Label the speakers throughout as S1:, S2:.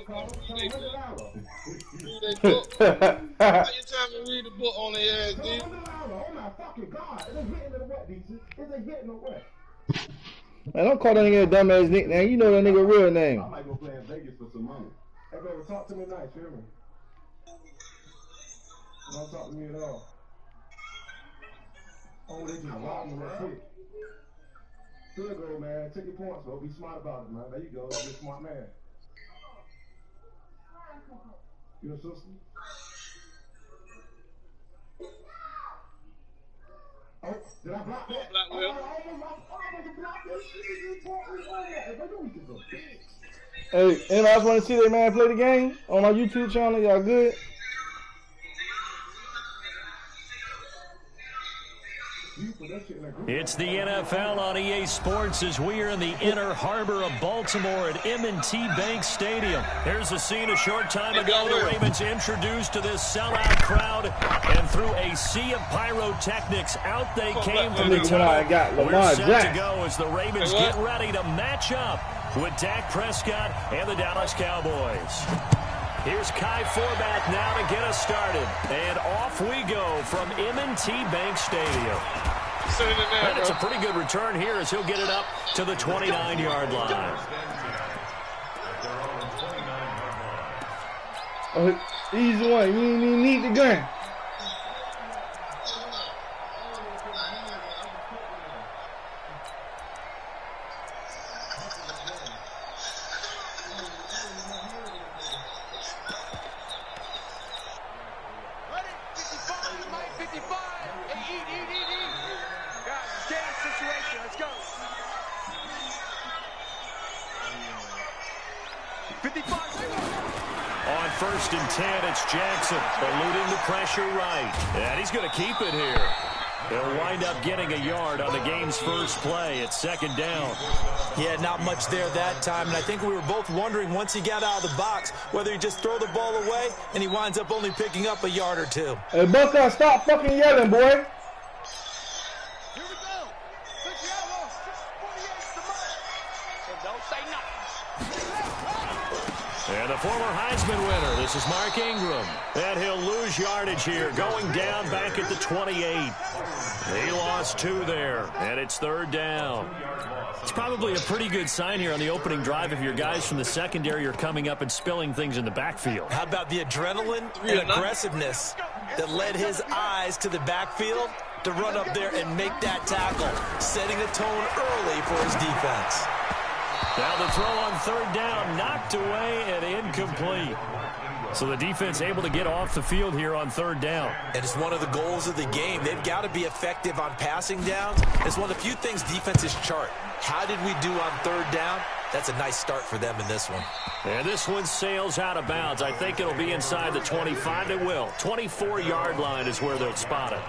S1: Read their book. How you trying to read the book on their ass, dude?
S2: Oh my fucking God. Is it hitting or what, DC? Is it hitting or what?
S3: Man, don't call that nigga a dumbass nickname. You know that nigga real name.
S2: I might go play in Vegas for some money. Hey, bro, talk to me nice, hear me? Don't talk to me at all. Oh, they just robbed me real quick. Good girl, man. Take your points, bro. Be smart about it, man. There you go. You're a smart man. Your sister? Oh, did I block that?
S1: Black Will.
S3: Hey, anybody else want to see that man play the game on my YouTube channel? Y'all good?
S4: It's the NFL on EA Sports as we are in the inner harbor of Baltimore at M&T Bank Stadium. Here's a scene a short time ago. The Ravens introduced to this sellout crowd, and through a sea of pyrotechnics, out they came from the tunnel. We're set to go as the Ravens get ready to match up with Dak Prescott and the Dallas Cowboys. Here's Kai Forbath now to get us started. And off we go from M&T Bank Stadium. And it's a pretty good return here as he'll get it up to the 29-yard line.
S3: Easy one. You ain't even need the gun.
S4: On 1st and 10, it's Jackson eluding the pressure right. And he's going to keep it here. He'll wind up getting a yard on the game's first play at 2nd down.
S5: Yeah, not much there that time. And I think we were both wondering once he got out of the box whether he just throw the ball away and he winds up only picking up a yard or two.
S3: Hey, Buckeye, stop fucking yelling, boy.
S4: And the former Heisman winner, this is Mark Ingram. And he'll lose yardage here, going down back at the 28. He lost 2 there, and it's 3rd down. It's probably a pretty good sign here on the opening drive if your guys from the secondary are coming up and spilling things in the backfield.
S5: How about the adrenaline and aggressiveness that led his eyes to the backfield to run up there and make that tackle, setting a tone early for his defense.
S4: Now the throw on 3rd down, knocked away and incomplete. So the defense able to get off the field here on 3rd down.
S5: And it's one of the goals of the game. They've got to be effective on passing downs. It's one of the few things defenses chart. How did we do on 3rd down? That's a nice start for them in this one.
S4: And this one sails out of bounds. I think it'll be inside the 25. It will. 24-yard line is where they'll spot it.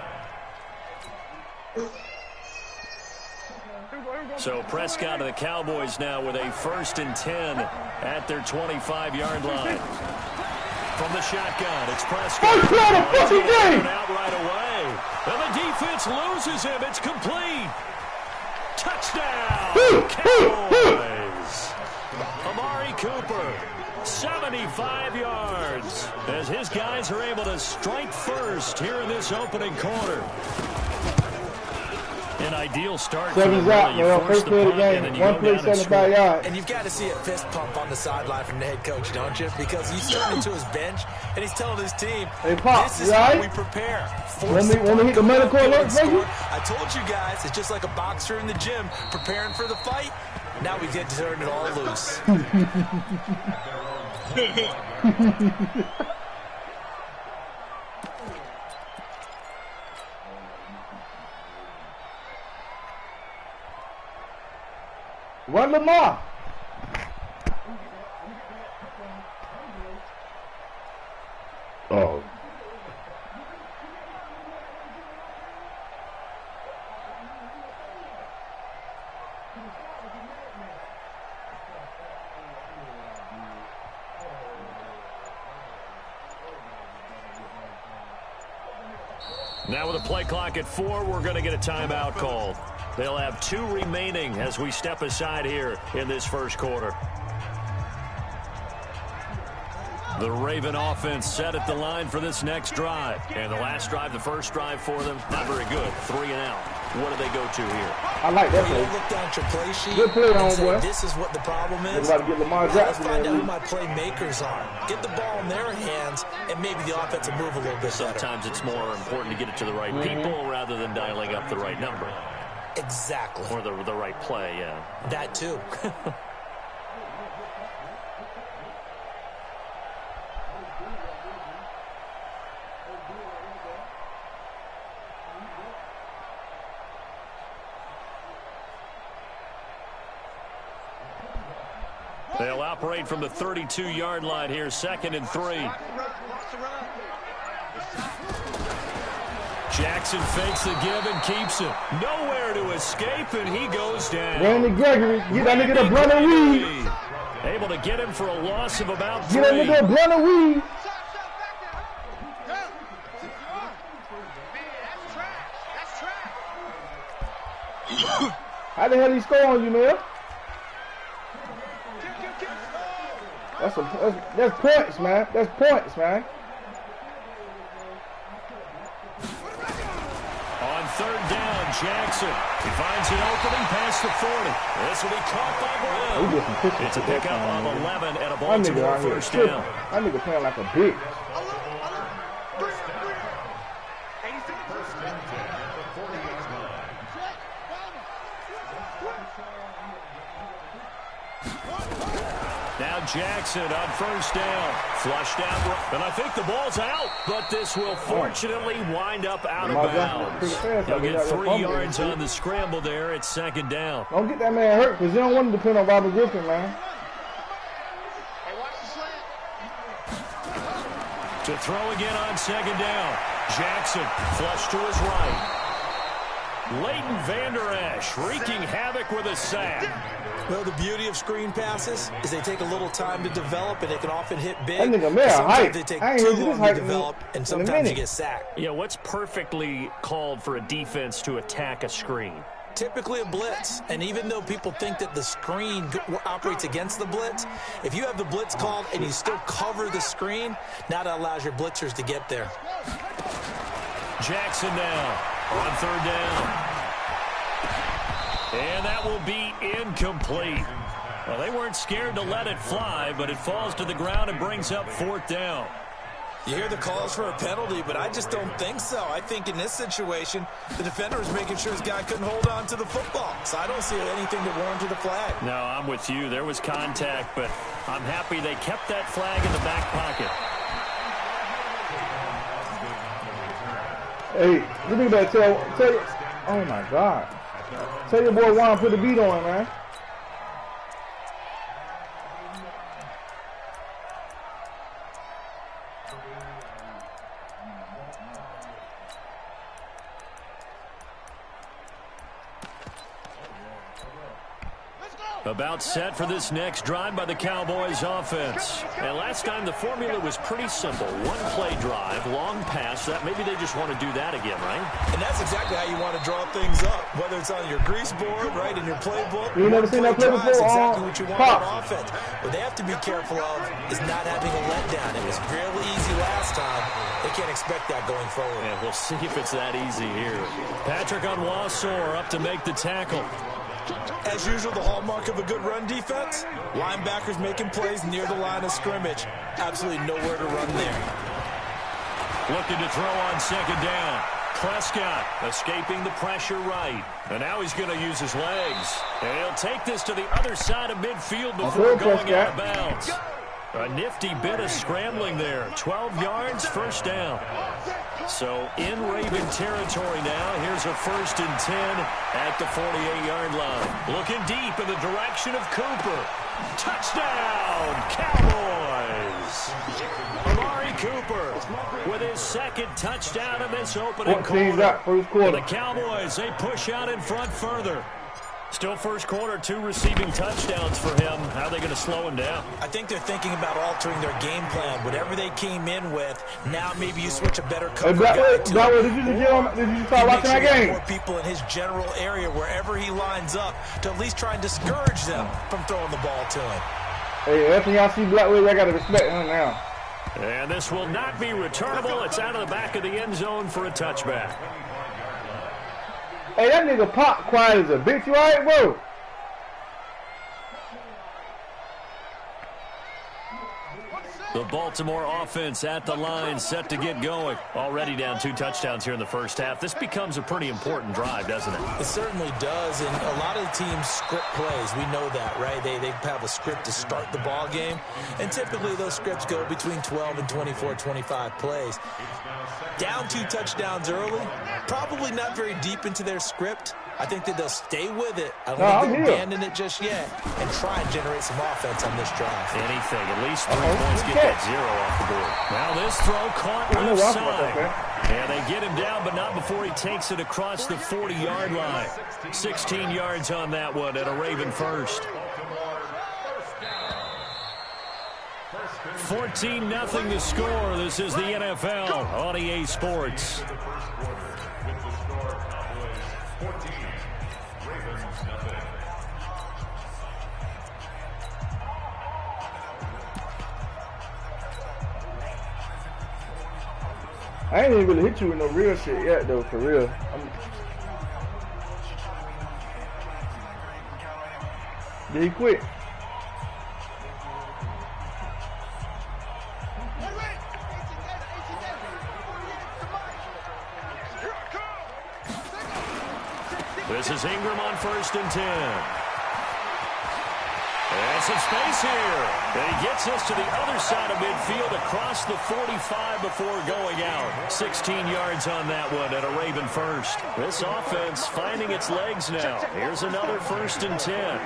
S4: So Prescott and the Cowboys now with a 1st and 10 at their 25-yard line. From the shotgun, it's Prescott. Out right away. And the defense loses him. It's complete. Touchdown, Cowboys. Amari Cooper, 75 yards, as his guys are able to strike first here in this opening quarter. An ideal start.
S3: 7's out, man. First play of the game. 1 play, 75 yards.
S5: And you've got to see a fist pump on the sideline from the head coach, don't you? Because he's turning to his bench and he's telling his team,
S3: hey, Pop,
S5: this is how we prepare.
S3: When we hit the medical alert,
S5: I told you guys, it's just like a boxer in the gym preparing for the fight. Now we get to turn it all loose.
S3: Run Lamar. Oh.
S4: Now with a play clock at 4, we're going to get a timeout called. They'll have 2 remaining as we step aside here in this first quarter. The Raven offense set at the line for this next drive. And the last drive, the first drive for them, not very good. 3 and out. What do they go to here?
S3: I like that play.
S5: Look down at your play sheet.
S3: Good play, homeboy.
S5: This is what the problem is.
S3: About to get Lamar Jackson.
S5: Let's find out who my playmakers are. Get the ball in their hands, and maybe the offense will move a little bit better.
S4: Sometimes it's more important to get it to the right people rather than dialing up the right number.
S5: Exactly.
S4: Or the right play, yeah.
S5: That too.
S4: They'll operate from the 32-yard line here, 2nd and 3. Jackson fakes the give and keeps it. Nowhere to escape, and he goes down.
S3: Randy Gregory, get that nigga the blunt and weed.
S4: Able to get him for a loss of about 3.
S3: Get that nigga the blunt and weed. How the hell he score on you, man? That's points, man. That's points, man.
S4: On 3rd down, Jackson. He finds an opening past the 40. This will be caught by Brown. It's a pickup of 11 and a Baltimore first down.
S3: That nigga playing like a bitch.
S4: Now Jackson on 1st down. Flushed out. And I think the ball's out. But this will fortunately wind up out of bounds. He'll get 3 yards on the scramble there. It's 2nd down.
S3: Don't get that man hurt because you don't want to depend on Robert Griffin, man.
S4: To throw again on 2nd down. Jackson flushed to his right. Leighton Vander Esch wreaking havoc with a sack.
S5: Well, the beauty of screen passes is they take a little time to develop, and they can often hit big.
S3: Sometimes
S5: they take too long to develop, and sometimes you get sacked.
S4: Yeah, what's perfectly called for a defense to attack a screen?
S5: Typically a blitz, and even though people think that the screen operates against the blitz, if you have the blitz called and you still cover the screen, now that allows your blitzers to get there.
S4: Jackson now on 3rd down. And that will be incomplete. Well, they weren't scared to let it fly, but it falls to the ground and brings up 4th down.
S5: You hear the calls for a penalty, but I just don't think so. I think in this situation, the defender was making sure his guy couldn't hold on to the football. So I don't see anything that warranted a flag.
S4: No, I'm with you. There was contact, but I'm happy they kept that flag in the back pocket.
S3: Hey, you think about tell you, oh my God. Tell your boy Juan put the beat on, man.
S4: About set for this next drive by the Cowboys offense. And last time the formula was pretty simple. One play drive, long pass. That maybe they just want to do that again, right?
S5: And that's exactly how you want to draw things up. Whether it's on your grease board, right, in your playbook.
S3: You never seen that play before?
S5: Exactly what you want on offense. What they have to be careful of is not having a letdown. It was really easy last time. They can't expect that going forward.
S4: And we'll see if it's that easy here. Patrick Onwuasor up to make the tackle.
S5: As usual, the hallmark of a good run defense, linebackers making plays near the line of scrimmage. Absolutely nowhere to run there.
S4: Looking to throw on 2nd down. Prescott escaping the pressure right. And now he's going to use his legs. And he'll take this to the other side of midfield before going out of bounds. A nifty bit of scrambling there. 12 yards, 1st down. So in Raven territory now. Here's a 1st and 10 at the 48-yard line. Looking deep in the direction of Cooper. Touchdown, Cowboys! Amari Cooper with his 2nd touchdown in this opening quarter. And the Cowboys, they push out in front further. Still 1st quarter, 2 receiving touchdowns for him. How are they going to slow him down?
S5: I think they're thinking about altering their game plan. Whatever they came in with, now maybe you switch a better cover guy to
S3: did you start watching that game?
S5: More people in his general area, wherever he lines up, to at least try and discourage them from throwing the ball to him.
S3: Hey, after y'all see Blackwell, I got to respect him now.
S4: And this will not be returnable. It's out of the back of the end zone for a touchback.
S3: Hey, that nigga Pop quiet as a bitch. You alright, bro?
S4: The Baltimore offense at the line, set to get going. Already down 2 touchdowns here in the first half. This becomes a pretty important drive, doesn't it?
S5: It certainly does, and a lot of the teams script plays. We know that, right? They have a script to start the ball game, and typically those scripts go between 12 and 24, 25 plays. Down 2 touchdowns early, probably not very deep into their script. I think that they'll stay with it. I don't think they'll abandon it just yet and try and generate some offense on this drive.
S4: Anything. At least 3 points, get that 0 off the board. Now this throw caught left side. And they get him down, but not before he takes it across the 40-yard line. 16 yards on that one at a Raven first. 14-0 to score. This is the NFL on EA Sports.
S3: I ain't even really hit you with no real shit yet, though, for real. Did he quit?
S4: This is Ingram on 1st and 10. And some space here. And he gets us to the other side of midfield across the 45 before going out. 16 yards on that one at a Raven first. This offense finding its legs now. Here's another 1st and 10.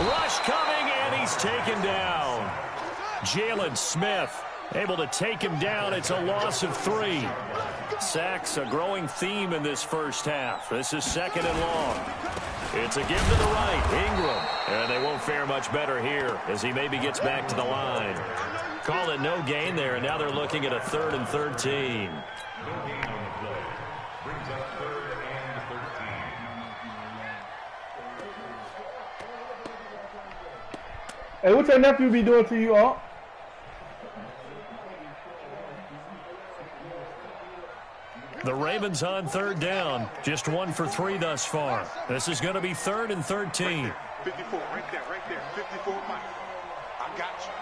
S4: Rush coming, and he's taken down. Jalen Smith able to take him down. It's a loss of 3. Sacks a growing theme in this first half. This is 2nd and long. It's a give to the right, Ingram. And they won't fare much better here as he maybe gets back to the line. Call it no gain there, and now they're looking at a 3rd and 13.
S3: Hey, what's your nephew be doing to you all?
S4: The Ravens on 3rd down. Just 1 for 3 thus far. This is going to be 3rd and 13.
S6: 54, right there, 54, Mike. I got you.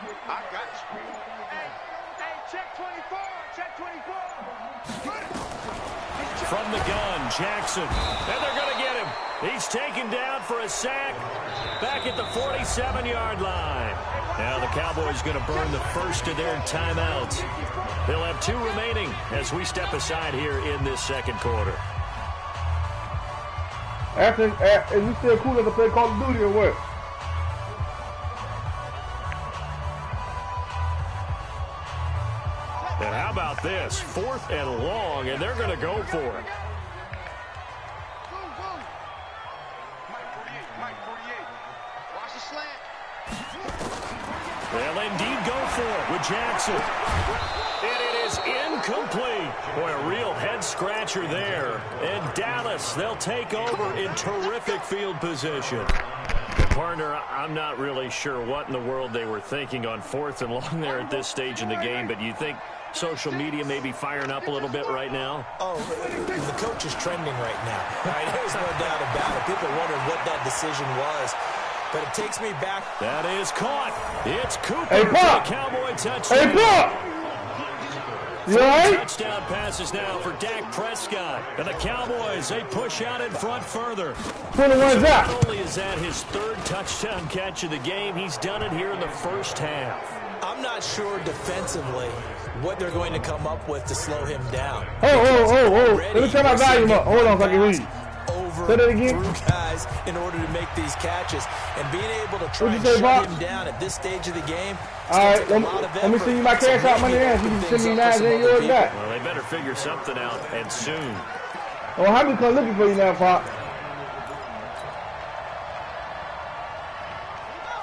S6: Hey, check 24, check 24.
S4: From the gun, Jackson. And they're going to get him. He's taken down for a sack back at the 47-yard line. Now the Cowboys going to burn the first of their timeouts. They'll have 2 remaining as we step aside here in this 2nd quarter.
S3: Is we still cool enough to play Call of Duty or what?
S4: And how about this? 4th and long, and they're going to go for it.
S6: Watch the slant.
S4: They'll indeed go for it with Jackson. And it is incomplete. Boy, a real head-scratcher there. And Dallas, they'll take over in terrific field position. Partner, I'm not really sure what in the world they were thinking on 4th and long there at this stage in the game, but you think social media may be firing up a little bit right now?
S5: Oh, the coach is trending right now. Right? There's no doubt about it. People wondering what that decision was. But it takes me back.
S4: That is caught. It's Cooper
S3: for the
S4: Cowboy touchdown.
S3: Hey, Pop! You all right?
S4: Touchdown passes now for Dak Prescott. And the Cowboys, they push out in front further.
S3: 21's out.
S4: Not only is that his 3rd touchdown catch of the game, he's done it here in the first half.
S5: I'm not sure defensively what they're going to come up with to slow him down.
S3: Oh. Let me turn my volume up. Hold on so I can read. Say that again.
S5: Through guys in order to make these catches, and being able to try and shut him down at this stage of the game.
S3: All right, let me see you my cash out money in. You can send me 9 and yours back.
S4: Well, they better figure something out, and soon.
S3: Oh, how many come looking for you now, Pop?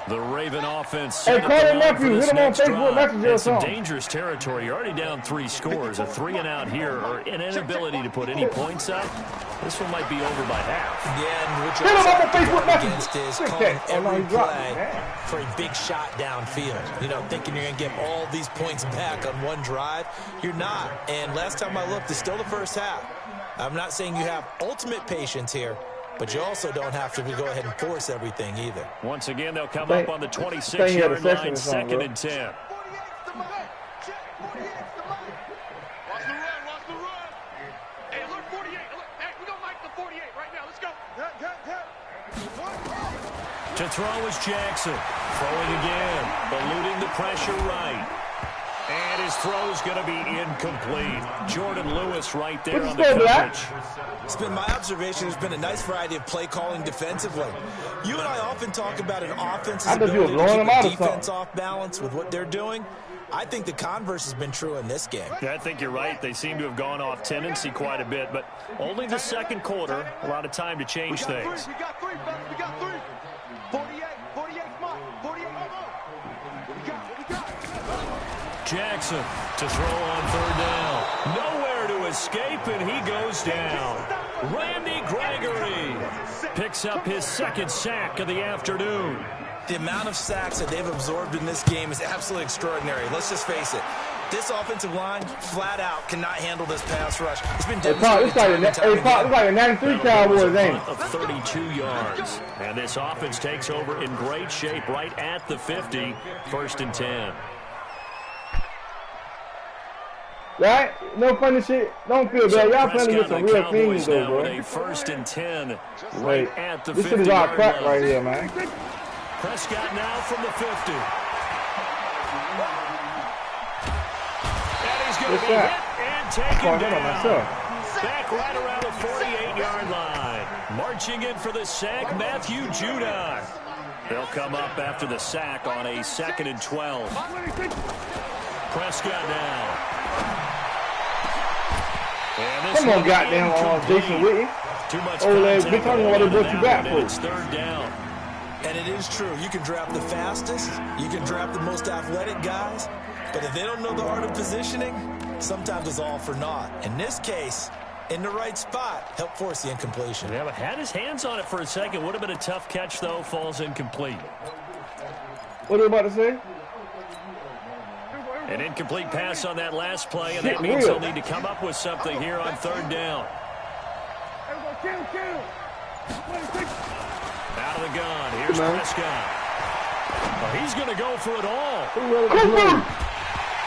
S4: The Raven offense.
S3: Hey, call your nephew. Hit him on Facebook Messenger or
S4: It's some
S3: something.
S4: dangerous territory. You're already down 3 scores. A 3 and out here, or an inability to put any points up. This one might be over by half.
S5: Yeah, and what
S3: Hit him
S5: you're
S3: on Facebook
S5: against
S3: Messenger.
S5: is
S3: Quick
S5: calling
S3: catch. Oh, no,
S5: every
S3: he dropped
S5: play
S3: it.
S5: for a big shot downfield. You know, thinking you're going to get all these points back on one drive. You're not. And last time I looked, it's still the first half. I'm not saying you have ultimate patience here, but you also don't have to go ahead and force everything either.
S4: Once again, they'll come up on the 26-yard line, 2nd and 10.
S6: Watch the run. Hey, alert 48. Hey, we don't like the 48 right now. Let's go.
S4: To throw is Jackson. Throwing again. Eluding the pressure right. And his throw's going to be incomplete. Jordan Lewis right there on the coverage.
S5: It's been my observation. There's been a nice variety of play calling defensively. You and I often talk about an offense's ability to keep a defense off balance with what they're doing. I think the converse has been true in this game.
S4: Yeah, I think you're right. They seem to have gone off tendency quite a bit, but only the second quarter. A lot of time to change things.
S6: We got 3, fellas. We got 3. 48 smart. 48 we got.
S4: Jackson to throw on 3rd down. Nowhere to escape, and he goes down. Randy Gregory picks up his 2nd sack of the afternoon.
S5: The amount of sacks that they've absorbed in this game is absolutely extraordinary. Let's just face it. This offensive line, flat out, cannot handle this pass rush. It's been demonstrated.
S3: It's like a 93 Cowboys game.
S4: Of 32 yards. And this offense takes over in great shape right at the 50. 1st and 10.
S3: Right? No funny shit. Don't feel bad. Y'all playing with some real things, though, bro.
S4: A 1st and 10 right at the 50.
S3: This shit is all crap right here, man.
S4: Prescott now from the 50. And he's going to be hit and taken down. Back right around the 48-yard line. Marching in for the sack, Matthew Judon. They'll come up after the sack on a 2nd and 12. Prescott now.
S3: Come on, goddamn, Jason Witten.
S4: Too much
S3: been talking about what you got for.
S4: It's 3rd down.
S5: And it is true. You can draft the fastest. You can draft the most athletic guys. But if they don't know the art of positioning, sometimes it's all for naught. In this case, in the right spot, help force the incompletion.
S4: Yeah, but had his hands on it for a second. Would have been a tough catch, though. Falls incomplete.
S3: What are you about to say?
S4: An incomplete pass on that last play, and that means they'll need to come up with something here on 3rd down. Out of the gun. Here's Prescott. Well, he's going to go for it all.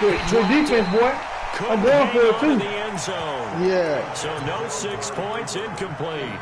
S3: Good defense, boy. I'm going for it, too.
S4: In the end zone.
S3: Yeah.
S4: So no 6 points, incomplete.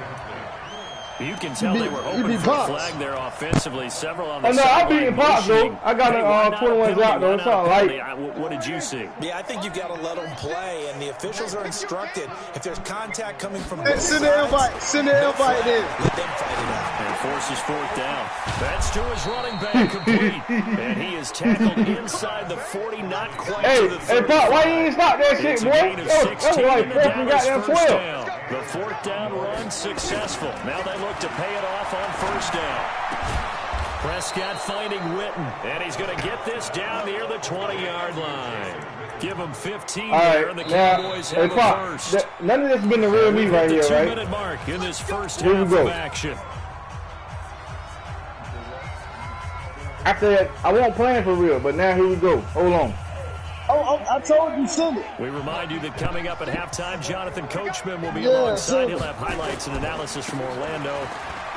S4: You can tell they were hoping for a flag there offensively. Several on the
S3: I'm beating Pops, though. I got 21 out, though. It's all right.
S4: What did you see?
S5: Yeah, I think you've got to let them play, and the officials are instructed if there's contact coming from both
S1: send the invite. Send the invite in.
S5: Let them fight it out.
S4: And forces 4th down. That's to his running back, complete. And he is tackled inside the 40, not quite to the 30.
S3: Hey, Pop, why you ain't stop that shit, boy? That was like 4th and goddamn 12.
S4: The 4th down run successful. Now they look to pay it off on 1st down. Prescott finding Witten, and he's going to get this down near the 20-yard line. Give him 15 there, and the Cowboys have a first.
S3: None of this has been the real me right here, right?
S4: 2-minute mark in this first half of action.
S3: After that, I won't plan for real, but now here we go. Hold on.
S1: Oh, I told you send it.
S4: We remind you that coming up at halftime, Jonathan Coachman will be alongside. He'll have highlights and analysis from Orlando.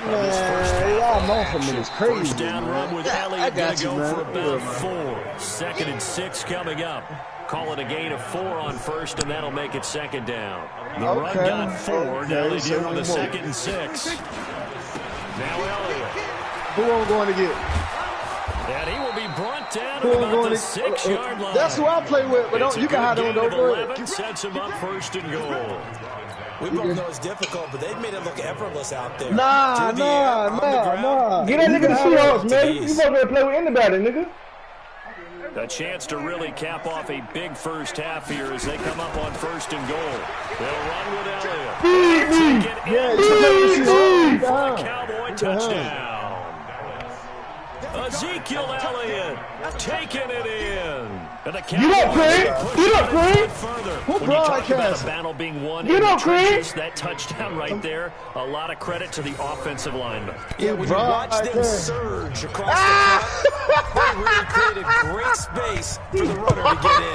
S1: Man, y'all know from me. It's crazy.
S4: First down run with Elliott going to go for about 4. 2nd and 6 coming up. Call it a gain of 4 on 1st, and that'll make it 2nd down. The run got 4. Now they deal with a 2nd and 6. Now Elliott.
S1: Who I'm going to get?
S4: And he will be brought down to about the 6-yard line.
S1: That's who I play with, but don't, you can hide on those.
S4: 11 sets him up 1st and goal.
S5: We both know it's difficult, but they've made it look effortless out there.
S1: Nah.
S5: Get
S3: that nigga the Seahawks, man. You supposed to play with anybody, nigga.
S4: A chance to really cap off a big first half here as they come up on 1st and goal. They'll run with Elliott.
S1: Yeah,
S4: For a Cowboy touchdown. Ezekiel Elliott taking it in. And the
S3: You don't, Craig. You don't, Craig.
S4: When you talk about a battle being won in the trenches, that touchdown right there, a lot of credit to the offensive lineman.
S5: Yeah, when you watch them surge across the front, they really created great space for the runner to get in.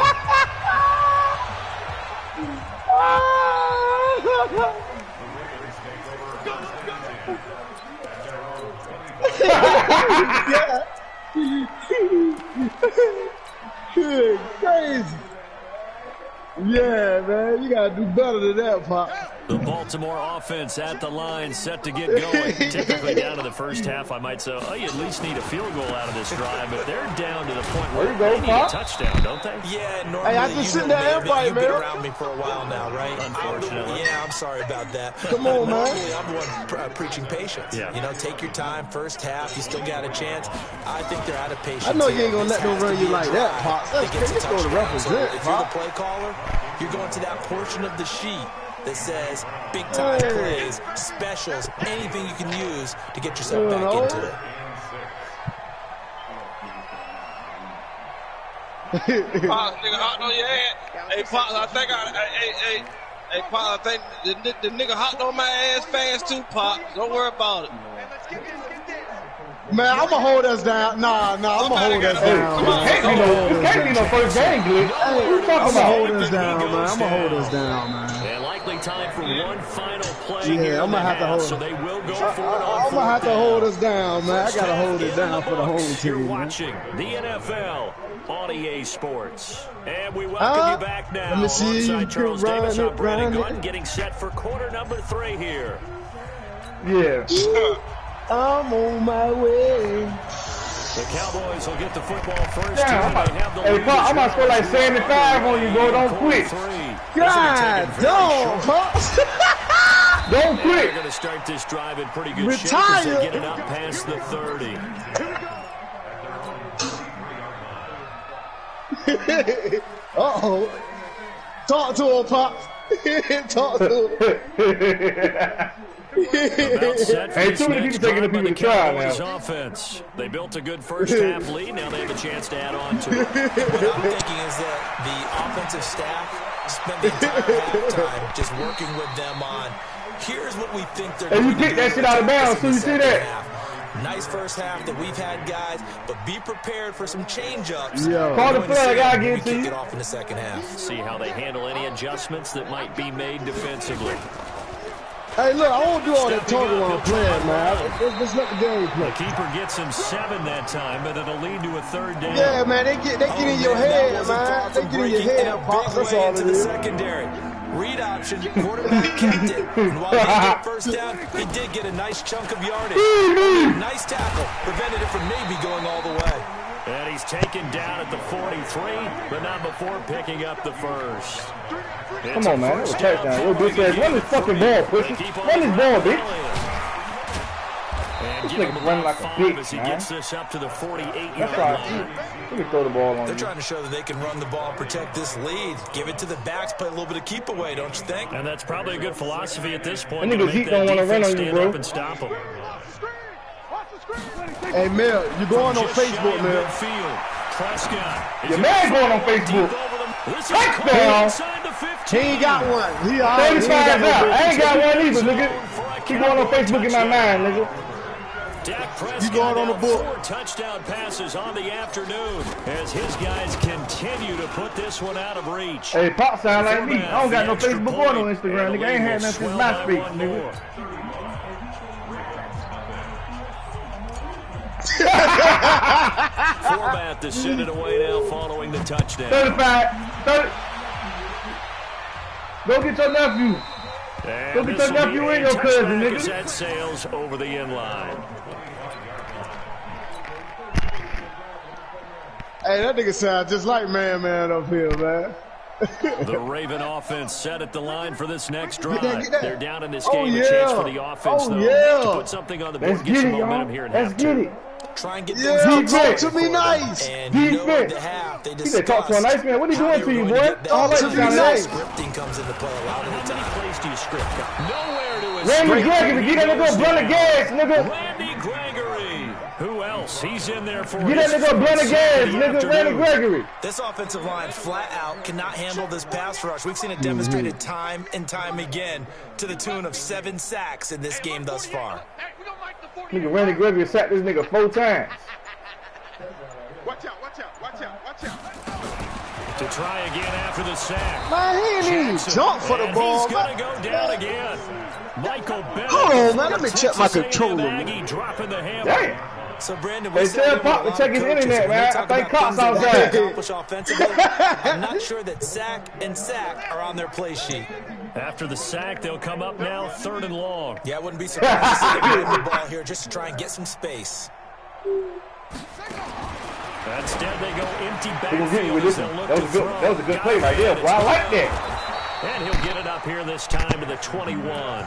S7: Good, crazy. Yeah, man, you gotta do better than that, Pop.
S4: The Baltimore offense at the line, set to get going. Typically down to the first half, I might say, oh, you at least need a field goal out of this drive, but they're down to the point where they need a touchdown, don't they?
S5: Yeah, normally,
S7: hey, I just sit there and fight, man.
S5: You've been around me for a while now, right?
S4: Unfortunately.
S5: Yeah, I'm sorry about that.
S7: Come on, man.
S5: Normally, I'm the one preaching patience.
S4: Yeah.
S5: You know, take your time, first half, you still got a chance. I think they're out of patience.
S7: I know you ain't gonna let them run you like that, Pop. That's crazy. Let's go to represent,
S5: If you're the
S7: Pop.
S5: play caller, you're going to that portion of the sheet that says big time plays, specials, anything you can use to get yourself back into it.
S1: Pop, nigga, hot on your head. Hey, Pop, I think hey, Pop, I think the nigga hot on my ass fast too, Pop. Don't worry about it.
S7: Man, I'm gonna hold us down. Nah, I'm gonna hold us down, man.
S3: Can't be no first game, dude.
S7: Hey, I'm gonna hold us down, man. I'm gonna hold us down, man.
S4: And likely time for one final play here.
S7: Yeah, I'm gonna have to hold.
S4: So they will go for it on
S7: I'm gonna have to hold us down, man. I gotta hold it down for the home
S4: You're
S7: team, man.
S4: watching the NFL on EA Sports. And we welcome you back now.
S7: Let me see you
S4: Alongside Charles
S7: run
S4: Davis,
S7: it,
S4: I'm Brandon
S7: run it.
S4: Gunn, getting set for quarter number 3 here.
S3: Yeah.
S7: I'm on my way.
S4: The Cowboys will get the football first.
S3: Damn, hey, Pop, I'm about to score like 75 on you, bro. Don't quit.
S7: God, don't, Pop.
S3: Don't quit.
S4: They're going to start this drive in pretty good shape as they get it up past the 30.
S7: Uh-oh. Talk to him, Pop. Talk to him.
S3: Hey, too many people taking the people to try now.
S4: Offense. They built a good first half lead. Now they have a chance to add on to it.
S5: What I'm thinking is that the offensive staff spent the entire halftime just working with them on, here's what we think they're going to do.
S3: And you pick that shit out of bounds, so you see that.
S5: Nice first half that we've had, guys, but be prepared for some change-ups.
S3: Call the flag, I'll get to you.
S5: Get off in the second half.
S4: See how they handle any adjustments that might be made defensively.
S7: Hey, look, I won't do all that talking while I'm playing, man. Let's let the game play.
S4: The keeper gets him 7 that time, but it'll lead to a third down.
S7: Yeah, man, they get in your head, man. They get in your head, Pops. That's all it is.
S5: Secondary. Read option, quarterback kept it. And while he didn't get first down, he did get a nice chunk of yardage. Nice tackle. Prevented it from maybe going all the way.
S4: And he's taken down at the 43, but not before picking up the first.
S3: Come on, man. That was a touchdown. Yo, bitch ass. Run this fucking ball, pussy. Run this ball, bitch. This nigga running like a bitch,
S4: as he
S3: man.
S4: gets this up to the 48-yard
S3: That's
S4: line.
S3: right. Let me throw the ball on
S5: They're
S3: you.
S5: trying to show that they can run the ball, protect this lead. Give it to the backs, play a little bit of keep away, don't you think?
S4: And that's probably a good philosophy at this point.
S3: That
S4: To
S3: nigga
S4: make
S3: Zeke
S4: that
S3: don't wanna run
S4: defense
S3: on you,
S4: stand
S3: bro.
S4: up and stop him.
S7: Hey, Mel, you going on
S4: Just
S7: Facebook,
S4: shy of
S7: Mel?
S4: midfield. Prescott.
S3: Your man going on Facebook. Touchdown.
S7: He ain't got one. He
S3: 35
S7: got
S3: out.
S7: no
S3: I ain't got one either, nigga. Keep going on Facebook in my mind, nigga.
S4: Dak Prescott
S7: You going on the
S4: now
S7: book.
S4: 4 touchdown passes on the afternoon as his guys continue to put this one out of reach.
S3: Hey, Pop sound like me. I don't got no
S4: Extra
S3: Facebook or no
S4: point,
S3: Instagram,
S4: and the
S3: nigga. I ain't
S4: lead
S3: had
S4: will
S3: nothing since
S4: swell by
S3: MySpace,
S4: one
S3: nigga.
S4: more. Format to send it away now following the touchdown.
S3: 35. 30. Go get your nephew.
S4: And
S3: Go get
S4: this
S3: your
S4: will be
S3: nephew
S4: a
S3: and your cousin,
S4: touchback
S3: nigga.
S4: as that sails over the end line.
S7: Hey, that nigga sound just like Man up here, man.
S4: The Raven offense set at the line for this next drive.
S7: Get that.
S4: They're down in this
S7: Oh,
S4: game.
S7: yeah.
S4: A chance for the offense,
S7: Oh,
S4: though,
S7: yeah.
S4: to put something on the board
S3: Let's
S4: and get
S3: get
S4: some
S3: it,
S4: momentum
S3: y'all.
S4: here in
S3: Let's
S4: half
S3: get
S4: two.
S3: it.
S5: Try and get
S7: Yeah,
S5: things
S7: talk
S5: going
S7: to me
S5: for them.
S7: nice.
S5: And
S3: Defense.
S5: you know at the half, they
S3: He said, talk to a
S5: discussed
S3: nice man. What he
S5: how
S3: doing
S5: they
S3: to you,
S5: were
S3: boy?
S5: going to get that
S3: All that
S7: Talk to me
S3: sound
S7: nice.
S3: like.
S5: Scripting comes into play a lot of the
S4: How many
S5: time.
S4: plays do you script? Nowhere to
S3: Randy
S4: escape.
S3: Gregory, get that nigga a blunt of gas, nigga.
S4: Randy Gregory. Who else Daniels, he's in there for
S3: Get that nigga a blend of gas, nigga. Randy Gregory.
S5: This offensive line flat out cannot handle this pass rush. We've seen it demonstrated time and time again to the tune of 7 sacks in this game thus far.
S3: Nigga Randy Gregory sacked this nigga 4 times.
S6: Watch out, watch out, watch out, watch out.
S4: To try again after the sack.
S7: Man, he ain't even jump for the ball.
S4: He's going to go down again. Michael Bennett.
S7: Hold on, man. Let me check my controller.
S4: Aggie dropping the hammer.
S3: Damn.
S5: So, Brandon,
S3: They said Pop to check his internet, man. I think Cops outside.
S5: I'm not sure that sack and sack are on their play sheet.
S4: After the sack, they'll come up now 3rd and long.
S5: Yeah, I wouldn't be surprised to see them getting the ball here just to try and get some space.
S4: Instead, they go empty
S3: That was
S4: backfield.
S3: a good play right there. Well, I like that.
S4: And he'll get it up here this time to the 21.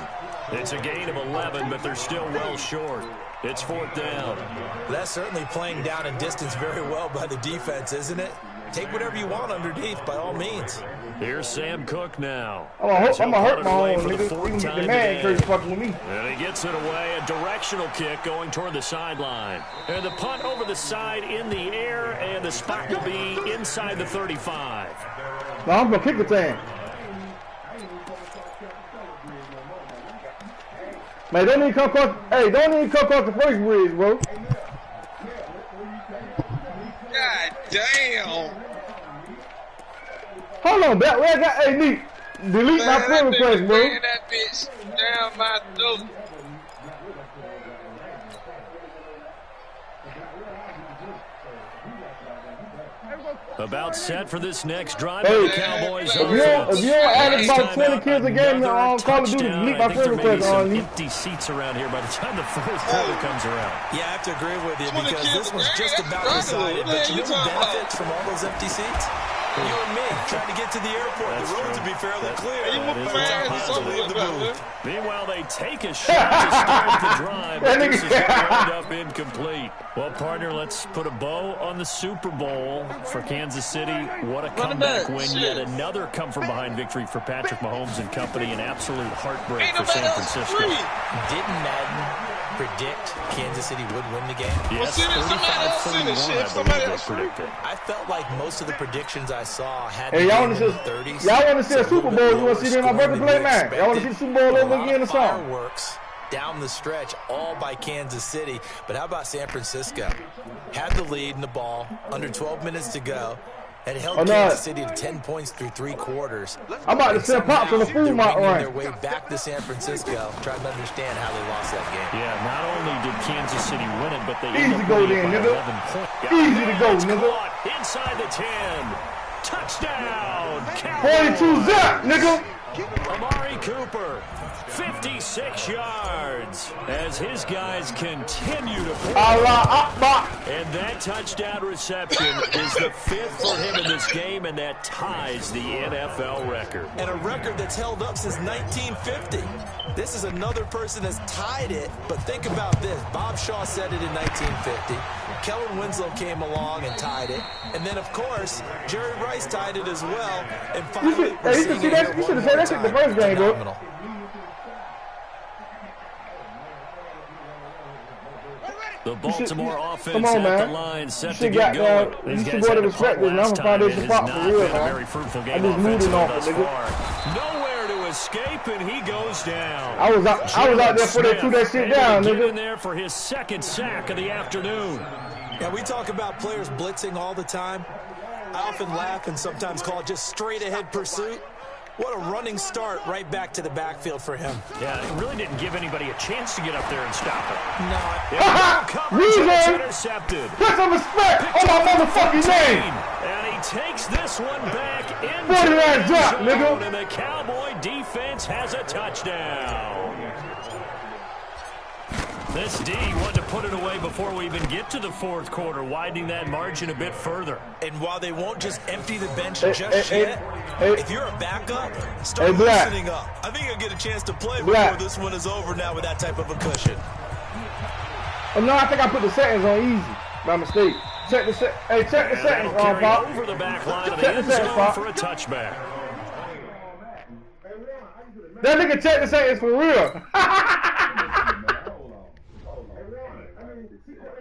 S4: It's a gain of 11, but they're still well short. It's 4th down.
S5: That's certainly playing down and distance very well by the defense, isn't it? Take whatever you want underneath, by all means.
S4: Here's Sam Cook now.
S3: I'm gonna hurt my own nigga. The man crazy fucking with me.
S4: And he gets it away. A directional kick going toward the sideline. And the punt over the side in the air, and the spot will be inside the 35.
S3: No, I'm gonna kick the thing. Man, don't even come across. Hey, don't even come across the first bridge, bro.
S1: God damn.
S3: Hold on, back. Where I got? Hey, Nick, delete my friend request, bro.
S1: That bitch down my throat.
S4: About set for this next drive.
S3: Hey,
S4: The Cowboys
S3: if you don't add about 20 kids a game on Call of Duty, delete my friend request on you.
S4: Empty seats around here by the time the 4th quarter comes around.
S5: Yeah, I have to agree with you because this one's just about decided. But you know who benefits from all those empty seats? You and me trying to get to the airport. The roads would be fairly clear.
S4: Meanwhile, they take a shot to start the drive, but this is going to end up incomplete. Well, partner, let's put a bow on the Super Bowl for Kansas City. What a comeback win. Yet another come-from-behind victory for Patrick Mahomes and company. An absolute heartbreak for San Francisco.
S5: Didn't Madden predict Kansas City would win the game?
S4: Yes, 35-31, I believe they predicted.
S5: I felt like most of the predictions I saw had
S3: Hey, y'all want to see?
S5: 30s.
S3: Y'all want to see a Super Bowl? You want to see me and my brother play, man? Y'all want to see the Super Bowl over again or something?
S5: Fireworks down the stretch, all by Kansas City. But how about San Francisco? Had the lead in the ball, under 12 minutes to go, and held Kansas City to 10 points through 3 quarters.
S3: I'm about to send Pops on the food mart
S5: run.
S3: run.
S5: Their way back to San Francisco, trying to understand how they lost that game.
S4: Yeah, not only did Kansas City win it, but they
S3: Easy
S4: ended up
S3: go
S4: winning
S3: then,
S4: by
S3: nigga.
S4: 11 points.
S3: Easy to go, nigga.
S4: Caught inside the 10. Touchdown, Cowboys.
S3: 42 zap, nigga.
S4: Amari Cooper, 56 yards, as his guys continue to play.
S3: Allah Akbar.
S4: And that touchdown reception is the 5th for him in this game, and that ties the NFL record.
S5: And a record that's held up since 1950. This is another person that's tied it, but think about this. Bob Shaw said it in 1950. Kellen Winslow came along and tied it. And then, of course, Jerry Rice tied it as well. And finally, we're seeing it here
S3: You should have said that shit the first game, bro.
S5: Phenomenal.
S4: The Baltimore offense
S3: come on,
S4: at
S3: man.
S4: the line set
S3: You
S4: to get going.
S3: you
S4: These
S3: should
S4: guys
S3: go to
S4: had a
S3: respect
S4: punt
S3: this. Now I'm
S4: last
S3: gonna find
S4: time.
S3: this
S4: It
S3: spot
S4: has
S3: for
S4: not
S3: real,
S4: been a
S3: man.
S4: very fruitful
S3: I
S4: game
S3: just moved it
S4: offensively
S3: off,
S4: thus
S3: nigga.
S4: far. Nowhere to escape, and he goes down.
S3: I was out there for they threw that shit down,
S4: Get in
S3: nigga.
S4: there for his 2nd sack of the afternoon.
S5: Yeah, we talk about players blitzing all the time. I often laugh and sometimes call it just straight-ahead pursuit. What a running start right back to the backfield for him.
S4: Yeah, it really didn't give anybody a chance to get up there and stop it.
S5: No.
S4: Coverage, and it's intercepted.
S3: Put some respect on my motherfucking name.
S4: And he takes this one back into
S3: 49 drop,
S4: the
S3: nigga.
S4: zone, and the Cowboy defense has a touchdown. This D wanted to put it away before we even get to the 4th quarter, widening that margin a bit further.
S5: And while they won't just empty the bench just yet, if you're a backup, start
S3: Black.
S5: loosening up. I think you'll get a chance to play
S3: Black.
S5: before this one is over now with that type of a cushion.
S3: Oh, no, I think I put the settings on easy by mistake. Check the settings on, Pop.
S4: Over the back line of the
S3: Check the
S4: end
S3: settings,
S4: zone
S3: Pop.
S4: for a touchback.
S3: That nigga check the settings for real.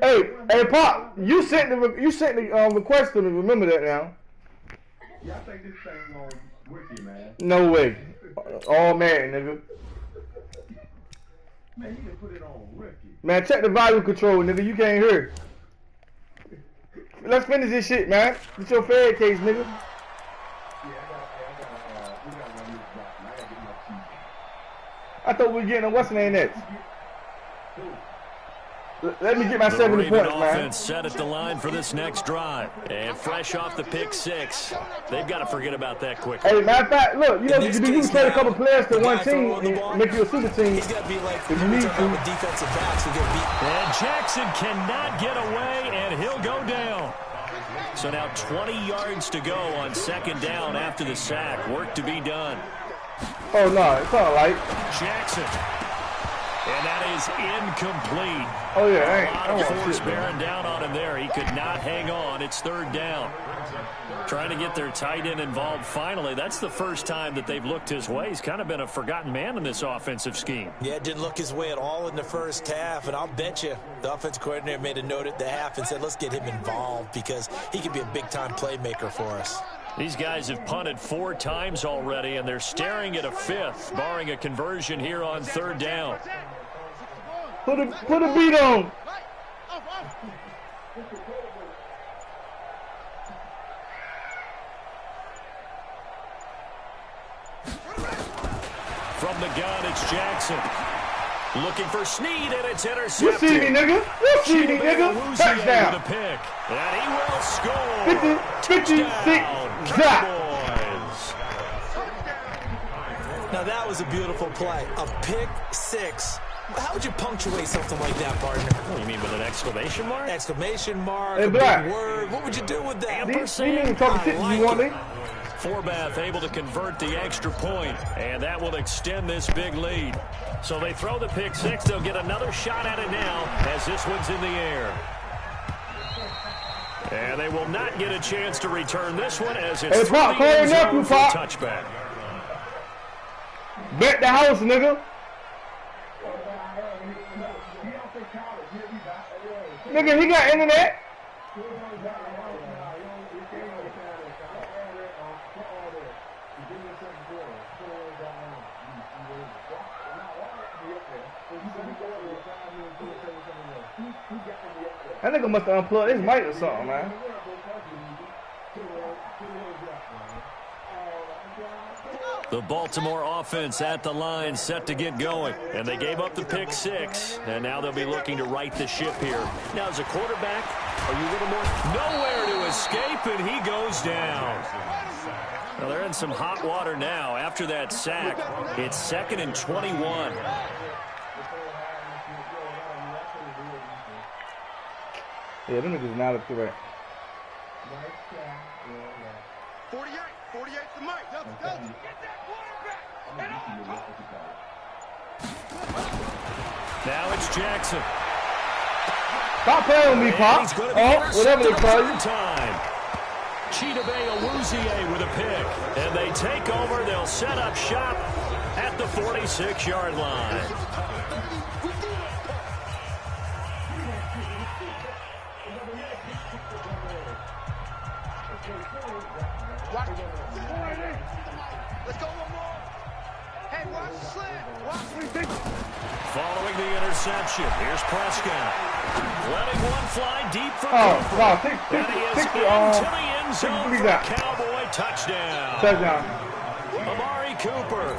S3: Hey, Pop, you sent the request to me. Remember that now.
S2: Yeah, I think this thing on Ricky, man.
S3: No way. All man, nigga.
S2: Man, you can put it on Ricky.
S3: Man, check the volume control, nigga. You can't hear. Let's finish this shit, man. It's your fed case, nigga.
S2: Yeah, we gotta run this block. I gotta get my cheese.
S3: I thought we were getting a what's the name next. Let me get my 70 points, man.
S4: Offense set at the line for this next drive. And fresh off the pick six. They've got to forget about that quickly.
S3: Hey, matter of fact, look, you know, you can trade a couple players to one team and make you a super team.
S5: He's got to be like,
S3: if you need to.
S5: Defensive backs who get beat.
S4: And Jackson cannot get away, and he'll go down. So now 20 yards to go on second down after the sack. Work to be done.
S3: Oh, no, it's all right.
S4: Jackson. And that is incomplete.
S3: Oh, yeah.
S4: A lot of force bearing down on him there. He could not hang on. It's third down. Trying to get their tight end involved finally. That's the first time that they've looked his way. He's kind of been a forgotten man in this offensive scheme.
S5: Yeah, didn't look his way at all in the first half. And I'll bet you the offense coordinator made a note at the half and said, let's get him involved because he could be a big-time playmaker for us.
S4: These guys have punted 4 times already, and they're staring at a fifth, barring a conversion here on third down.
S3: Put a beat on.
S4: From the gun, it's Jackson. Looking for Snead, and it's intercepted.
S3: You see me, nigga. You see me, nigga. Touchdown.
S4: With a pick. And he will score.
S3: 56
S4: Cowboys.
S5: Now that was a beautiful play. A pick six. How would you punctuate something like that, partner?
S4: What do you mean with an exclamation mark?
S5: Exclamation mark,
S3: hey,
S5: a
S3: Black.
S5: big word. What would you do with that?
S3: You talking shit you want me?
S4: Forbath able to convert the extra point, and that will extend this big lead. So they throw the pick six. They'll get another shot at it now as this one's in the air. And they will not get a chance to return this one as it's through the end zone for a touchback.
S3: Bet the house, nigga. Nigga, he got internet. That nigga must have unplugged his mic or something, man.
S4: The Baltimore offense at the line, set to get going. And they gave up the pick six, and now they'll be looking to right the ship here. Now, as a quarterback, are you a little more? Nowhere to escape, and he goes down. Well, they're in some hot water now. After that sack, it's 2nd and 21.
S3: Yeah, them niggas not a threat.
S6: 48 to Mike. Get that quarterback.
S4: Now it's Jackson.
S3: Stop playing with me, Pop. Oh, whatever they call you.
S4: Time. Chidobe Awuzie with a pick. And they take over. They'll set up shop at the 46-yard line.
S6: Let's go one more. Hey, watch the slant.
S4: Following the interception, here's Prescott. Letting one fly deep for
S3: Cooper.
S4: Wow, and he is into the end zone for a Cowboy touchdown. Amari Cooper,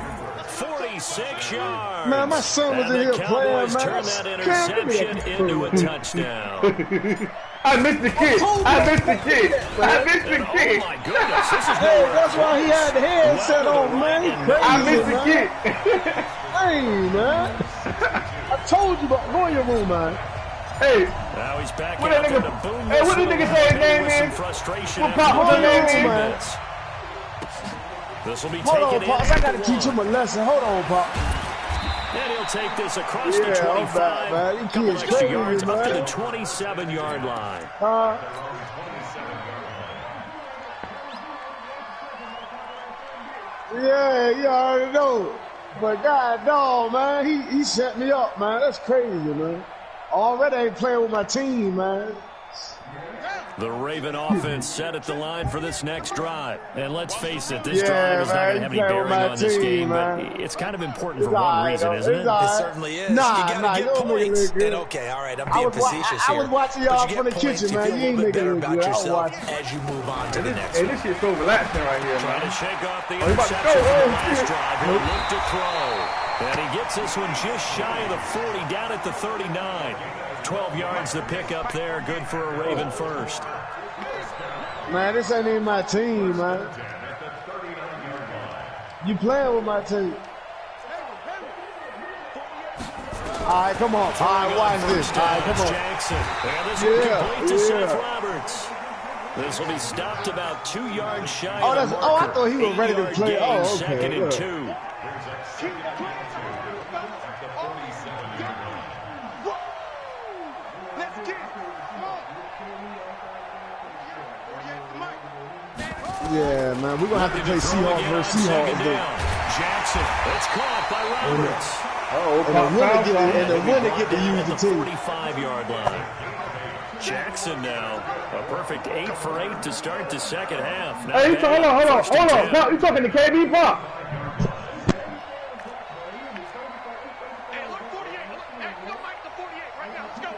S4: 46 yards.
S7: Man, my son was in here playing, man.
S4: Turn that interception into a touchdown.
S3: I missed the kid. I missed the kid.
S4: Oh, my goodness. This is
S7: hey, that's why he had the headset on, man. He crazy,
S3: I missed the kid.
S7: Hey, man. I told you about go in your room, man.
S3: Hey.
S4: Now he's back
S3: what
S4: out
S3: that
S4: there
S3: nigga,
S4: to boom
S3: hey, what the nigga say his name is? What Pop, what's his name is?
S4: This will be
S7: Hold
S4: taken
S7: on, Pops. I got to teach him a lesson. Hold on, Pop.
S4: And he'll take this across the 25.
S7: I'm back, man. These
S4: Couple
S7: kids
S4: extra
S7: crazy,
S4: yards
S7: man.
S4: up to the 27-yard line.
S7: Yeah, you already know. But God dog, man, he set me up, man. That's crazy, man. Already ain't playing with my team, man.
S4: The Raven offense set at the line for this next drive. And let's face it, this drive is not going to have any bearing on this game, but it's kind of important for one reason, isn't it?
S5: It certainly is.
S7: Nah,
S5: you got to get points. And okay, all right, I'm being facetious here.
S7: I was watching y'all from the kitchen, man. You ain't making it
S5: about
S7: good.
S5: yourself as you move on to the next one.
S3: Hey, this shit's so relaxing right here,
S4: Trying
S3: man.
S4: to shake off the interception from the last drive. He'll look to throw. And he gets this one just shy of the 40, down at the 39. 12 yards to pick up there. Good for a Raven first.
S7: Man, this ain't even my team, man. You playing with my team. All right, come on. All right, watch this. All right, come on.
S4: Jackson. And this will complete to Seth Roberts. This will be stopped about 2 yards shy of the marker.
S7: I thought he was ready to play.
S4: Gain,
S7: Oh, okay.
S4: Second and 2.
S7: Yeah, man, we're going to have to play Seahawks versus Seahawks.
S4: Jackson, it's caught by Roberts.
S7: And the winner get to use the team.
S4: 45-yard line. Jackson now, a perfect 8 for 8 to start the second half. Now
S3: Hey, hold on. Pop, you talking to KB, Pop?
S6: Hey, look, 48. Look, hey, go Mike to 48 right now. Let's go.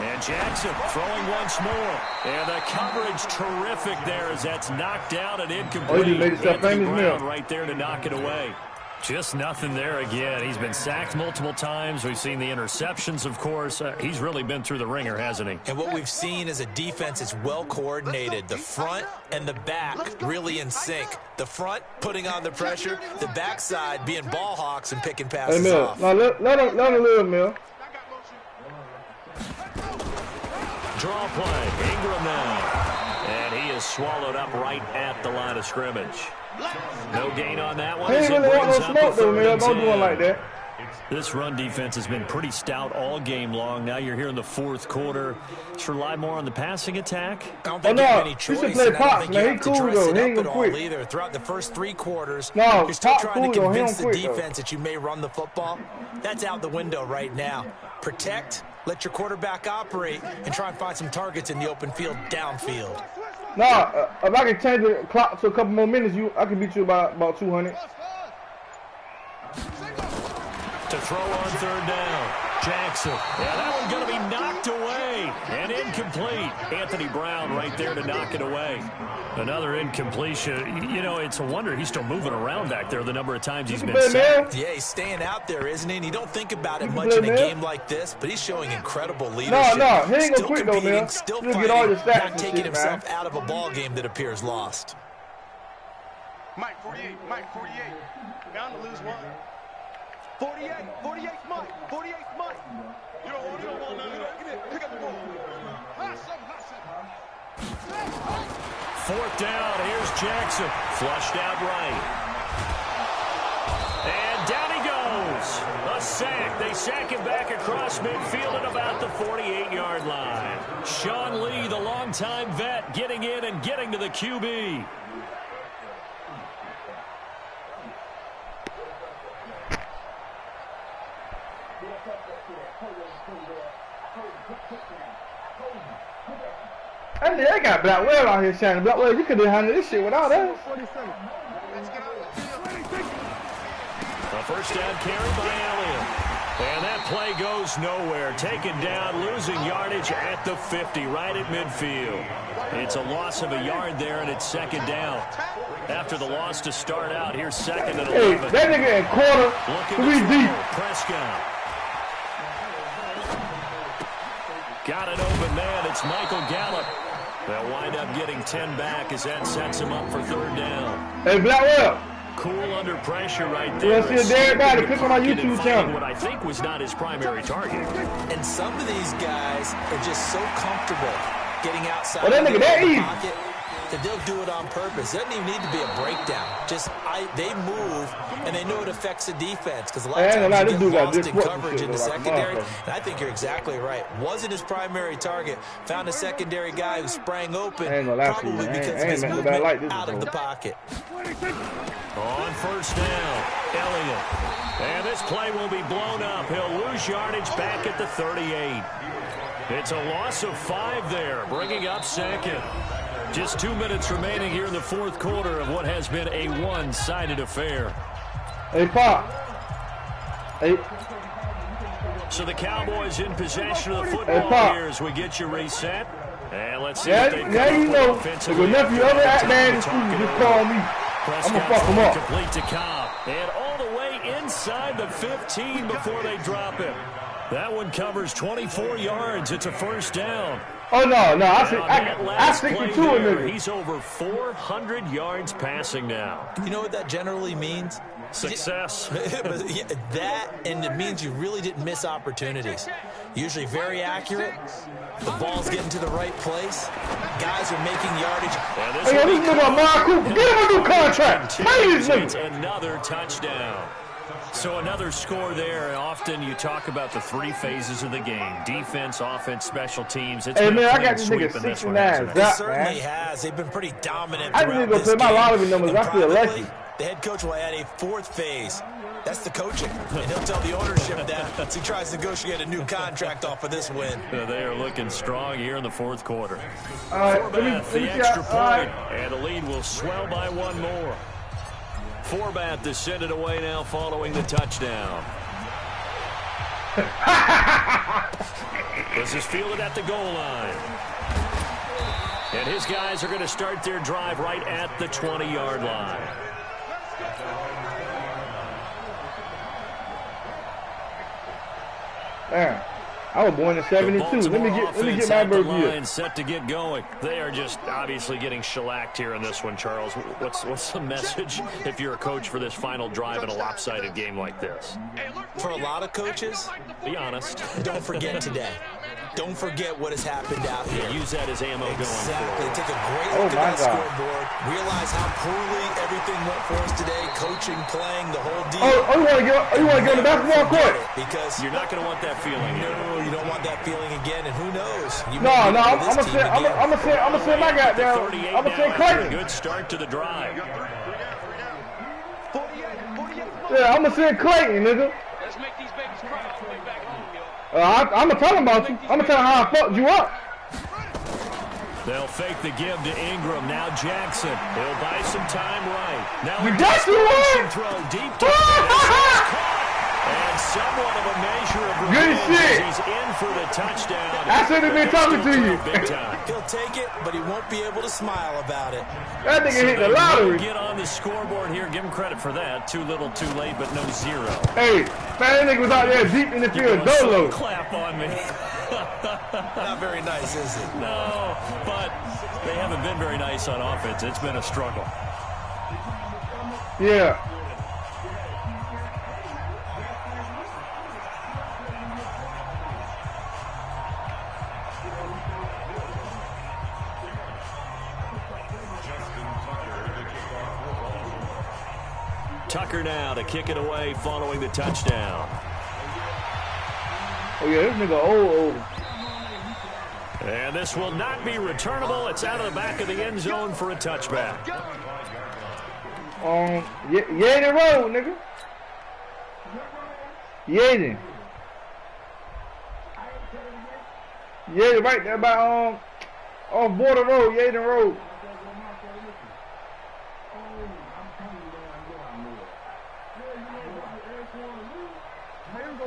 S4: And Jackson throwing once more. And the coverage terrific there as that's knocked out and incomplete.
S3: He made himself
S4: Anthony
S3: famous
S4: Brown
S3: now.
S4: right there to knock it away. Just nothing there again. He's been sacked multiple times. We've seen the interceptions, of course. He's really been through the ringer, hasn't he?
S5: And what we've seen is a defense that's well coordinated. The front and the back really in sync. The front putting on the pressure, the backside being ball hawks and picking passes off.
S3: Now let him live, Mill.
S4: Draw play. Ingram now. And he is swallowed up right at the line of scrimmage. No gain on that one.
S3: He ain't really want no smoke, though, Mill. Don't do it like that.
S4: This run defense has been pretty stout all game long. Now you're here in the fourth quarter. Just rely more on the passing attack.
S5: I don't think you have any choice.
S3: He should play Pops, man. He cool, though. He ain't gonna quit.
S5: Either. Throughout the first 3 quarters,
S3: no,
S5: you're still trying to
S3: cool,
S5: convince the defense
S3: though.
S5: that you may run the football. That's out the window right now. Protect, let your quarterback operate, and try and find some targets in the open field downfield.
S3: Nah, if I can change the clock to a couple more minutes, I can beat you by about 200.
S4: To throw on third down. Jackson. Yeah, that one's going to be knocked away. And incomplete. Anthony Brown right there to knock it away. Another incompletion. You know, it's a wonder he's still moving around back there the number of times he's been sacked.
S5: Yeah, he's staying out there, isn't he? And you don't think about it much in a game like this, but he's showing incredible leadership.
S3: No, he ain't
S5: still
S3: gonna quit, though,
S5: competing,
S3: man.
S5: still
S3: He'll
S5: fighting,
S3: get all your stats
S5: not
S3: and
S5: taking
S3: shit,
S5: himself
S3: man.
S5: out of a ball game that appears lost.
S6: Mike, 48. Mike, 48. Bound to lose one. 48. 48 Mike. 48 Mike. You don't want none of that. Get it. Pick up the ball. Hustle.
S4: Fourth down. Here's Jackson. Flushed out right. And down he goes. A sack. They sack him back across midfield at about the 48-yard line. Sean Lee, the longtime vet, getting in and getting to the QB.
S3: They got Blackwell out here shining. Blackwell, you could have handled this shit without us.
S4: A first down carry by Elliott. And that play goes nowhere. Taken down, losing yardage at the 50, right at midfield. It's a loss of a yard there, and it's second down. After the loss to start out, here's second and 11.
S3: Hey, that nigga in quarter, 3 deep.
S4: Prescott. Got an open man. It's Michael Gallup. They'll wind up getting 10 back as that sets him up for third down.
S3: Hey, Blackwell.
S4: Cool under pressure right there.
S3: You see a dead body. Click on my YouTube channel.
S4: What I think was not his primary target.
S5: And some of these guys are just so comfortable getting outside
S3: that nigga that easy.
S5: pocket that they'll do it on purpose. It doesn't even need to be a breakdown. Just they move, and they know it affects the defense because a lot of times you get lost in coverage in the secondary. And I think you're exactly right. Wasn't his primary target. Found a secondary guy who sprang open, probably because of his movement out of the pocket.
S4: On first down, Elliott. And this play will be blown up. He'll lose yardage back at the 38. It's a loss of 5 there, bringing up second. Just 2 minutes remaining here in the fourth quarter of what has been a one-sided affair.
S3: Hey, Pop. Hey.
S4: So the Cowboys in possession of the football here as we get you reset. And let's see what they've got
S3: you know, if your nephew ever act bad in school, just call me. I'm going to fuck him up.
S4: Complete to Cobb. And all the way inside the 15 before they drop it. That one covers 24 yards. It's a first down.
S3: Oh, no. I stick you to it, nigga.
S4: He's over 400 yards passing now.
S5: You know what that generally means?
S4: Success.
S5: That, and it means you really didn't miss opportunities. Usually very accurate. The ball's getting to the right place. Guys are making yardage.
S3: Hey, this nigga Mark Cooper, get him a new contract.
S4: It's another touchdown. So another score there, and often you talk about the 3 phases of the game: defense, offense, special teams. It's
S3: hey, man, I got this nigga 69.
S5: It certainly has. They've been pretty dominant
S3: I need to go play my lottery numbers. I feel lucky.
S5: The head coach will add a 4th phase. That's the coaching. And he'll tell the ownership that as he tries to negotiate a new contract off of this win.
S4: They are looking strong here in the fourth quarter.
S3: Forbath,
S4: the extra point, and the lead will swell by 1 more. Forbath is sent it away now following the touchdown. This is fielded at the goal line. And his guys are going to start their drive right at the 20-yard line.
S3: Damn. I was born in 72. Let me get my birthday.
S4: Set to get going. They are just obviously getting shellacked here in this one, Charles. What's the message if you're a coach for this final drive in a lopsided game like this?
S5: For a lot of coaches,
S4: be honest.
S5: Don't forget today. Don't forget what has happened out here.
S4: Use that as ammo going forward.
S5: Take a great look at that scoreboard. Realize how poorly everything went for us today. Coaching, playing, the whole deal.
S3: You want to get on the basketball court?
S5: Because
S4: you're not going to want that feeling.
S5: No, you don't want that feeling again. And who knows?
S3: I'm gonna send my goddamn. I'm gonna send Clayton.
S4: Good start to the drive.
S3: Yeah, I'm gonna send Clayton, nigga.
S6: Let's make these babies cry all the way back home, yo.
S3: I'm gonna tell him about you. I'm gonna tell him how I fucked you up.
S4: They'll fake the give to Ingram. Now Jackson. He'll buy some time right. Now
S3: you got to
S4: throw deep to and somewhat of a measure of
S3: good shit.
S4: He's in for the touchdown.
S3: I should have been talking to you.
S5: He'll take it, but he won't be able to smile about it.
S3: That nigga hit the lottery.
S4: Get on the scoreboard here. Give him credit for that. Too little, too late, but no 0.
S3: Hey, man, that nigga was out there deep in the field. Dolo.
S4: Clap on me.
S5: Not very nice, is it?
S4: No, but they haven't been very nice on offense. It's been a struggle.
S3: Yeah.
S4: Tucker now to kick it away following the touchdown.
S3: Oh, yeah, this nigga old.
S4: And this will not be returnable. It's out of the back of the end zone for a touchback.
S3: Yaden Road, nigga. Yaden. Yaden right there by, off Border Road, Yaden Road.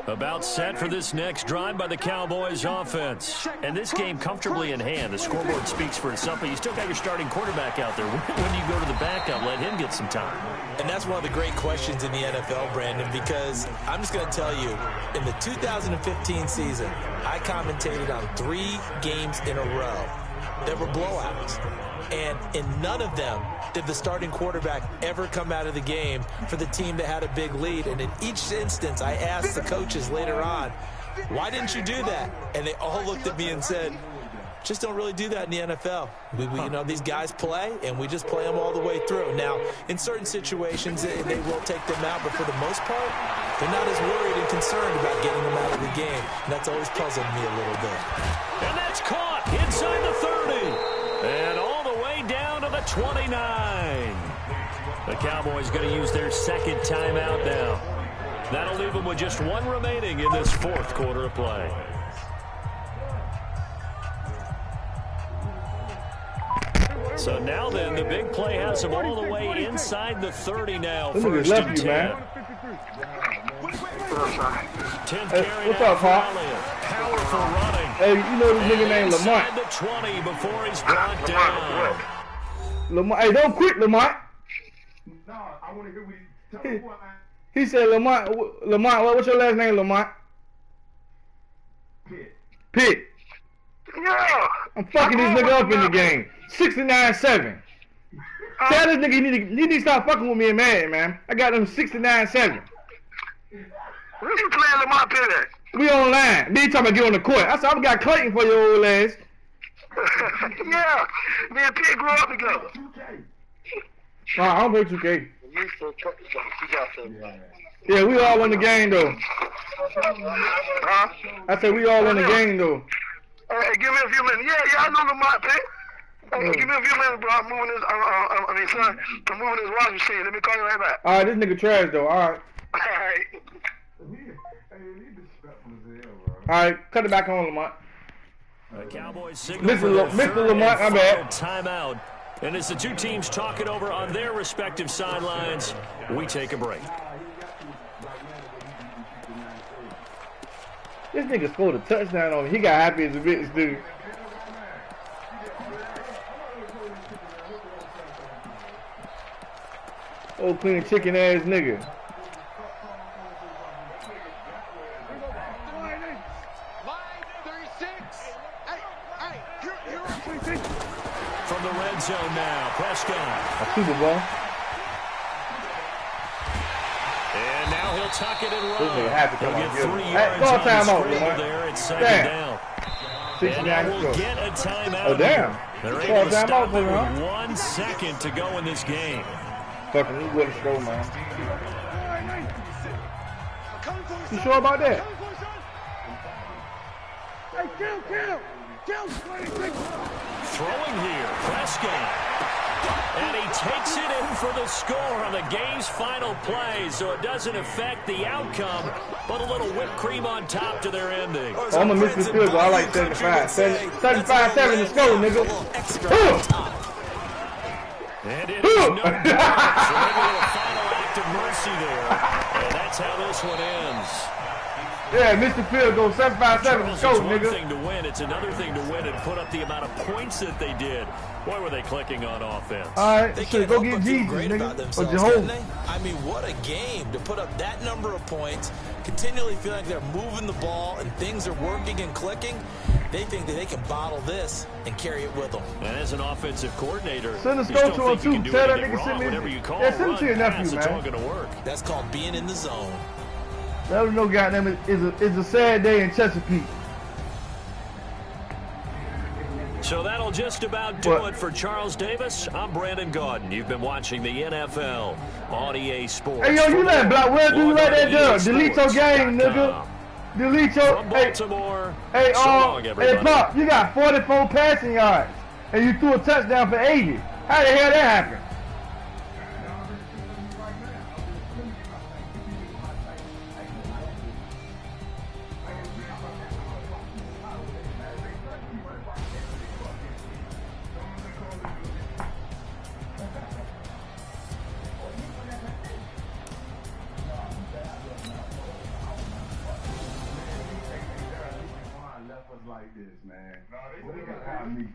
S4: About set for this next drive by the Cowboys offense. And this game comfortably in hand. The scoreboard speaks for itself, but you still got your starting quarterback out there. When do you go to the backup? Let him get some time.
S5: And that's one of the great questions in the NFL, Brandon, because I'm just going to tell you, in the 2015 season, I commentated on 3 games in a row. There were blowouts. And in none of them did the starting quarterback ever come out of the game for the team that had a big lead. And in each instance, I asked the coaches later on, why didn't you do that? And they all looked at me and said, Just don't really do that in the NFL. You know, these guys play, and we just play them all the way through. Now, in certain situations, they will take them out, but for the most part, they're not as worried and concerned about getting them out of the game. And that's always puzzled me a little bit.
S4: And that's caught inside the 30. And all the way down to the 29. The Cowboys going to use their second timeout now. That'll leave them with just one remaining in this fourth quarter of play. So now then, the big play has them all the way inside the 30 now. First and 10. 10th carry.
S3: What's up, Pop?
S4: Powerful running.
S3: Hey, you know this nigga named Lamont.
S4: Inside the 20 before he's brought down.
S3: Lamont, hey, don't quit, Lamont.
S2: No, I want to hear what tell me what
S3: He said, Lamont, what's your last name, Lamont? Pitt.
S8: Yeah.
S3: I'm fucking this nigga up in the game. 69-7. Tell this nigga you need to stop fucking with me in Madden, man. I got them 69-7.
S8: Where you playing Lamont Pitt at?
S3: We online. Then you talking about get on the court. I said, I got Clayton for your old ass.
S8: Yeah. Me and Pitt grew up together.
S3: Nah, I don't play 2K. Yeah, we all in the game, though.
S8: Huh?
S3: I said we all in the game, though.
S8: Hey, give me a few minutes. Yeah, I know Lamont Pitt. Hey, give me a few minutes, bro. I'm moving this. Son, I'm moving this washing machine. Let me call you right back.
S3: All right, this nigga trash, though. All right.
S8: All right.
S3: All right, cut it back on, Lamont.
S4: The Cowboys signal
S3: Mr. Lamont, my bad.
S4: Timeout. And as the two teams talk it over on their respective sidelines, we take a break.
S3: This nigga scored a touchdown on me. He got happy as a bitch, dude. Old clean chicken ass nigga.
S4: From the red zone now, Prescott.
S3: A Super Bowl.
S4: And now he'll tuck it and run.
S3: This nigga happy to
S4: He'll get 3
S3: Hey,
S4: yards
S3: go
S4: on the
S3: timeout,
S4: scramble
S3: man.
S4: there. It's second down. And now we'll get a timeout.
S3: Oh, damn.
S4: They're
S3: Call
S4: able to
S3: timeout
S4: stop
S3: for
S4: it
S3: him, huh?
S4: with 1 second to go in this game.
S3: Fucking, he wouldn't go, man. You sure about that?
S6: Hey, kill.
S4: Throwing here, Prescott. And he takes it in for the score on the game's final play, so it doesn't affect the outcome, but a little whipped cream on top to their ending.
S3: Oh, I'm going to miss this field goal. I like 75. 75-7 to score, nigga.
S4: And it is no good. So maybe a little final act of mercy there. And that's how this one ends.
S3: Yeah, Mr. Field goal 75-7 to
S4: Charles,
S3: score,
S4: it's one
S3: nigga.
S4: thing to win. It's another thing to win and put up the amount of points that they did. Boy, were they clicking on offense.
S3: All right,
S5: They
S3: shit,
S5: can't
S3: go
S5: help
S3: get
S5: but feel
S3: Jesus,
S5: great about
S3: nigga. Or
S5: themselves,
S3: Jehovah.
S5: can they? I mean, what a game to put up that number of points, continually feeling like they're moving the ball and things are working and clicking. They think that they can bottle this and carry it with them.
S4: And as an offensive coordinator,
S3: Send us
S4: you
S3: go
S4: still
S3: to
S4: think
S3: him
S4: you can
S3: too.
S4: do
S3: Tell that
S4: anything
S3: nigga
S4: wrong.
S3: send me.
S4: Whatever you call
S3: Yeah, send
S4: run,
S3: it to your
S4: pass,
S3: nephew,
S4: it's all
S3: man.
S4: going to work.
S5: That's called being in the zone.
S3: Let him know, goddamn it, it's a sad day in Chesapeake.
S4: So that'll just about do it for Charles Davis. I'm Brandon Gaudin. You've been watching the NFL on EA Sports.
S3: Hey, yo, you let Black Will do right there, done. Delete your game, nigga. Delete your.
S4: From Baltimore.
S3: Hey,
S4: so long, everybody.
S3: Hey, Pop, you got 44 passing yards, and you threw a touchdown for 80. How the hell that happened?
S2: Like this, man.